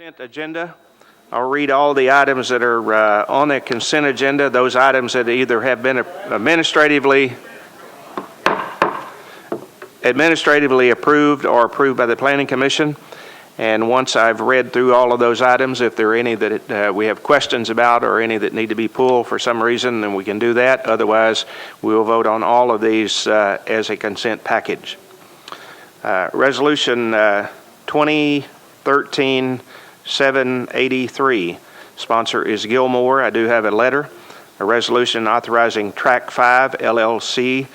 Consent agenda. I'll read all the items that are on the consent agenda, those items that either have been administratively approved or approved by the Planning Commission. And once I've read through all of those items, if there are any that we have questions about or any that need to be pulled for some reason, then we can do that. Otherwise, we will vote on all of these as a consent package. Resolution 2013-783. Sponsor is Gilmore. I do have a letter. A resolution authorizing Track 5 LLC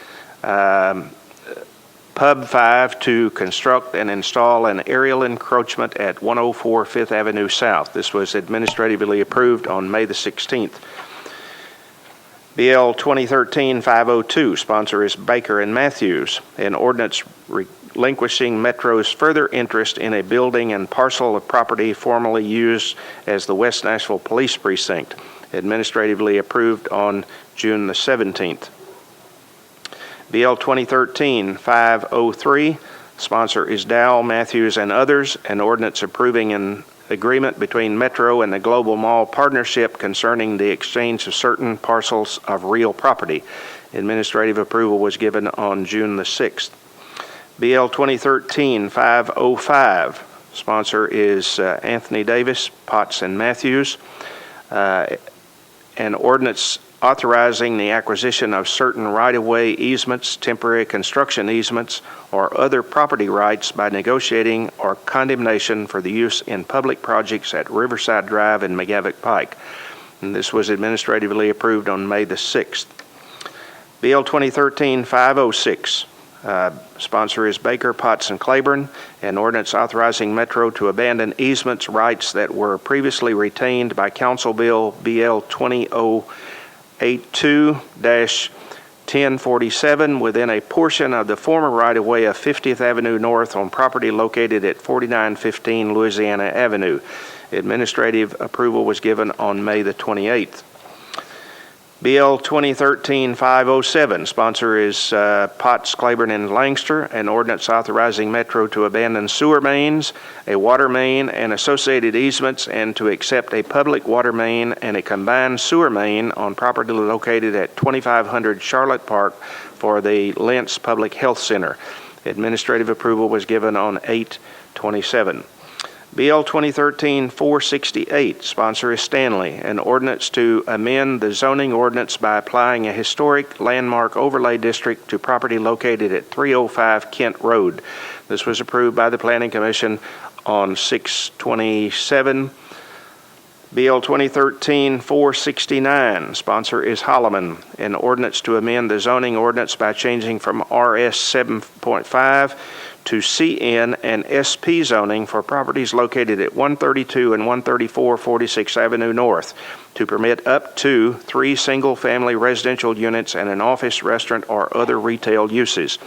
Pub 5 to construct and install an aerial encroachment at 104 5th Avenue South. This was administratively approved on May the 16th. BL 2013-502. Sponsor is Baker and Matthews. An ordinance relinquishing Metro's further interest in a building and parcel of property formerly used as the West Nashville Police Precinct. Administratively approved on June the 17th. BL 2013-503. Sponsor is Dow, Matthews, and others. An ordinance approving an agreement between Metro and the Global Mall Partnership concerning the exchange of certain parcels of real property. Administrative approval was given on June the 6th. BL 2013-505. Sponsor is Anthony Davis, Potts, and Matthews. An ordinance authorizing the acquisition of certain right-of-way easements, temporary construction easements, or other property rights by negotiating or condemnation for the use in public projects at Riverside Drive and McGavock Pike. And this was administratively approved on May the 6th. BL 2013-506. Sponsor is Baker, Potts, and Claiborne. An ordinance authorizing Metro to abandon easements rights that were previously retained by Council Bill BL 2082-1047 within a portion of the former right-of-way of 50th Avenue North on property located at 4915 Louisiana Avenue. Administrative approval was given on May the 28th. BL 2013-507. Sponsor is Potts, Claiborne, and Langster. An ordinance authorizing Metro to abandon sewer mains, a water main, and associated easements, and to accept a public water main and a combined sewer main on property located at 2500 Charlotte Park for the Lentz Public Health Center. Administrative approval was given on 8/27. BL 2013-468. Sponsor is Stanley. An ordinance to amend the zoning ordinance by applying a historic landmark overlay district to property located at 305 Kent Road. This was approved by the Planning Commission on 6/27. BL 2013-469. Sponsor is Holloman. An ordinance to amend the zoning ordinance by changing from RS 7.5 to CN and SP zoning for properties located at 132 and 134 46th Avenue North to permit up to 3 single-family residential units and an office, restaurant, or other retail uses.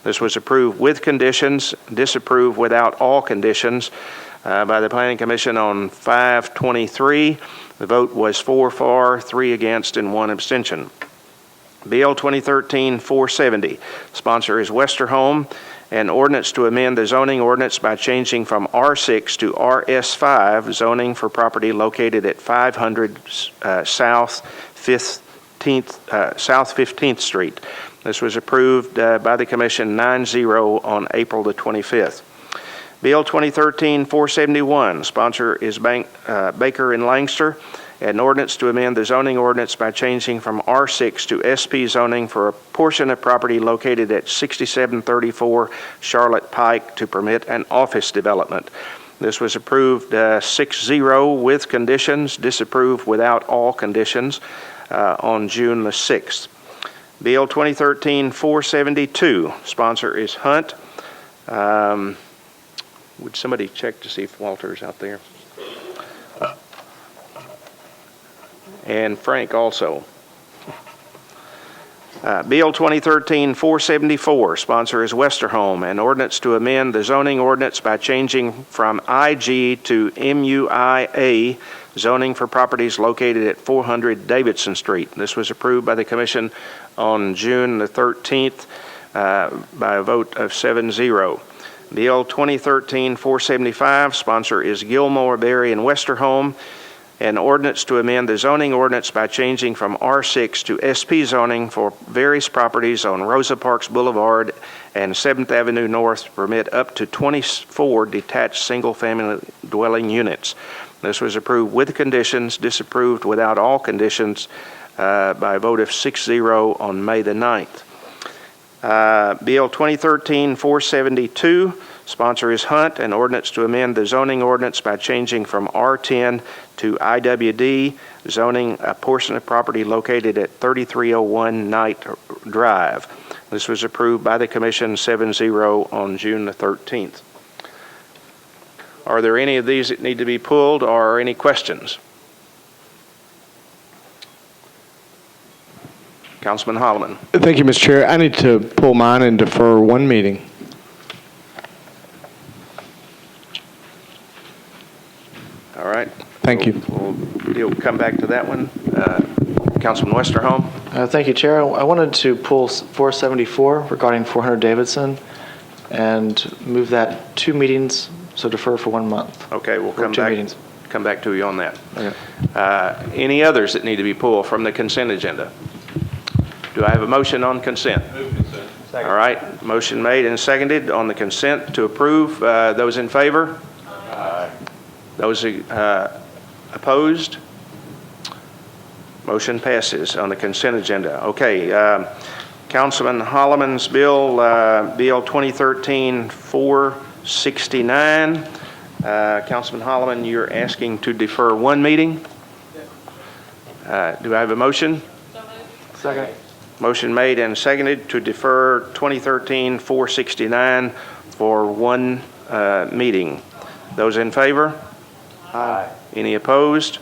This was approved with conditions, disapproved without all conditions by the Planning Commission on 5/23. The vote was 4 for, 3 against, and 1 abstention. BL 2013-470. Sponsor is Westerholm. An ordinance to amend the zoning ordinance by changing from R6 to RS5 zoning for property located at 500 South 15th Street. This was approved by the Commission 9-0 on April the 25th. BL 2013-471. Sponsor is Baker and Langster. An ordinance to amend the zoning ordinance by changing from R6 to SP zoning for a portion of property located at 6734 Charlotte Pike to permit an office development. This was approved 6-0 with conditions, disapproved without all conditions on June the 6th. BL 2013-472. Sponsor is Hunt. Would somebody check to see if Walter's out there? And Frank also. BL 2013-474. Sponsor is Westerholm. An ordinance to amend the zoning ordinance by changing from IG to MUIA zoning for properties located at 400 Davidson Street. This was approved by the Commission on June the 13th by a vote of 7-0. Bill 2013-475, sponsor is Gilmore, Berry, and Westerholm. An ordinance to amend the zoning ordinance by changing from R6 to SP zoning for various properties on Rosa Parks Boulevard and 7th Avenue North to permit up to 24 detached single-family dwelling units. This was approved with conditions, disapproved without all conditions by a vote of 6-0 on May the 9th. Bill 2013-472, sponsor is Hunt, an ordinance to amend the zoning ordinance by changing from R10 to IWD, zoning a portion of property located at 3301 Knight Drive. This was approved by the Commission 7-0 on June the 13th. Are there any of these that need to be pulled or any questions? Councilman Holloman. Thank you, Mr. Chair. I need to pull mine and defer one meeting. All right. Thank you. We'll come back to that one. Councilman Westerholm. Thank you, Chair. I wanted to pull 474 regarding 400 Davidson and move that 2 meetings, so defer for 1 month. Okay, we'll come back to you on that. Okay. Any others that need to be pulled from the consent agenda? Do I have a motion on consent? Move consent. Second. All right, motion made and seconded on the consent to approve. Those in favor? Aye. Those opposed? Motion passes on the consent agenda. Okay, Councilman Holloman's bill, Bill 2013-469. Councilman Holloman, you're asking to defer 1 meeting? Do I have a motion? Second. Motion made and seconded to defer 2013-469 for 1 meeting. Those in favor? Aye. Any opposed?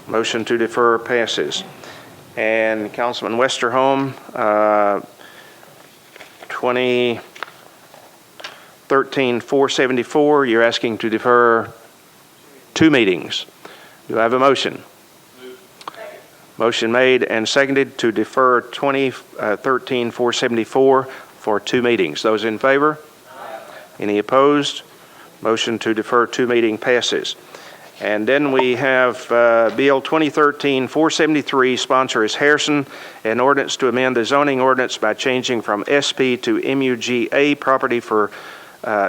Motion to defer passes. And Councilman Westerholm, 2013-474, you're asking to defer 2 meetings. Do I have a motion? Motion made and seconded to defer 2013-474 for 2 meetings. Those in favor? Any opposed? Motion to defer 2 meeting passes. And then we have Bill 2013-473, sponsor is Harrison, an ordinance to amend the zoning ordinance by changing from SP to MUGA property for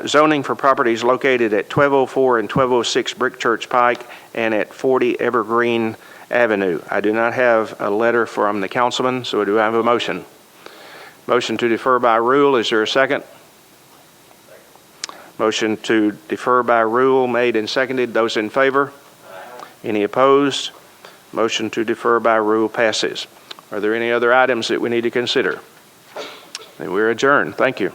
zoning for properties located at 1204 and 1206 Brick Church Pike and at 40 Evergreen Avenue. I do not have a letter from the councilman, so do I have a motion? Motion to defer by rule. Is there a second? Motion to defer by rule made and seconded. Those in favor? Any opposed? Motion to defer by rule passes. Are there any other items that we need to consider? And we're adjourned. Thank you.